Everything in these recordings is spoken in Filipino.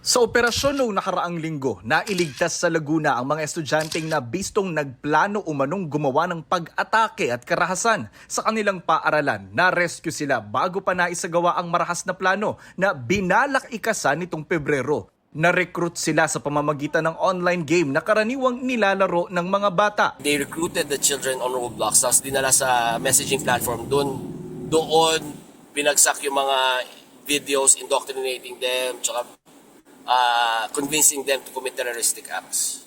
Sa operasyon noong nakaraang linggo, nailigtas sa Laguna ang mga estudyanteng na bistong nagplano umanong gumawa ng pag-atake at karahasan sa kanilang paaralan. Na-rescue sila bago pa naisagawa ang marahas na plano na binalak ikasan nitong Pebrero. Na-recruit sila sa pamamagitan ng online game na karaniwang nilalaro ng mga bata. They recruited the children on Roblox, tapos dinala sa messaging platform. Doon binagsak yung mga videos, indoctrinating them, tsaka convincing them to commit terroristic acts.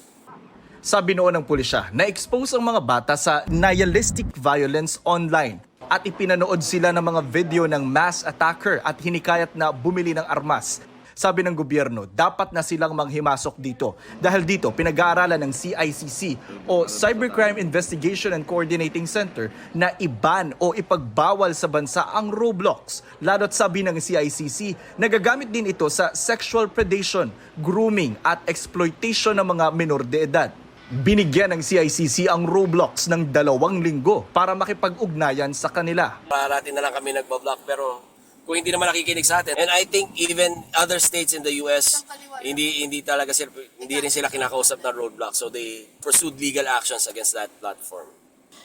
Sabi noon ng pulisya, na-expose ang mga bata sa nihilistic violence online at ipinanood sila ng mga video ng mass attacker at hinikayat na bumili ng armas. Sabi ng gobyerno, dapat na silang manghimasok dito dahil dito pinag-aaralan ng CICC o Cybercrime Investigation and Coordinating Center na iban o ipagbawal sa bansa ang Roblox. Lalo't sabi ng CICC, nagagamit din ito sa sexual predation, grooming at exploitation ng mga menor de edad. Binigyan ng CICC ang Roblox ng 2 linggo para makipag-ugnayan sa kanila. Parating na lang kami nagbablock pero kung hindi naman nakikinig sa atin. And I think even other states in the US, hindi rin sila kinakausap ng Roadblock. So they pursued legal actions against that platform.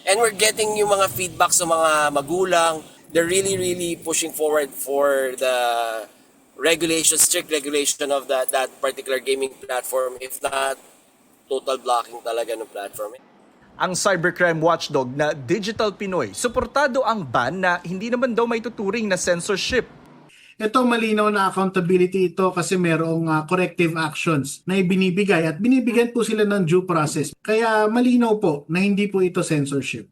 And we're getting yung mga feedback sa mga magulang. They're really pushing forward for the regulation, strict regulation of that particular gaming platform. If not, total blocking talaga ng platform. Ang cybercrime watchdog na Digital Pinoy, suportado ang ban na hindi naman daw may tuturing na censorship. Ito malinaw na accountability ito kasi merong corrective actions na ibinibigay at binibigyan po sila ng due process. Kaya malinaw po na hindi po ito censorship.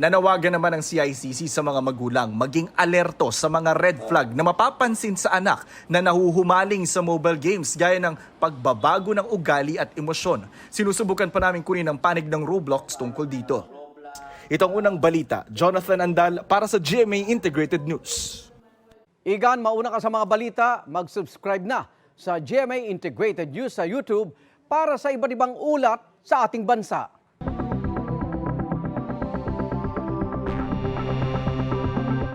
Nanawagan naman ang CICC sa mga magulang maging alerto sa mga red flag na mapapansin sa anak na nahuhumaling sa mobile games gaya ng pagbabago ng ugali at emosyon. Sinusubukan pa namin kunin ang panig ng Roblox tungkol dito. Itong unang balita, Jonathan Andal para sa GMA Integrated News. Igan, mauna ka sa mga balita, mag-subscribe na sa GMA Integrated News sa YouTube para sa iba't ibang ulat sa ating bansa.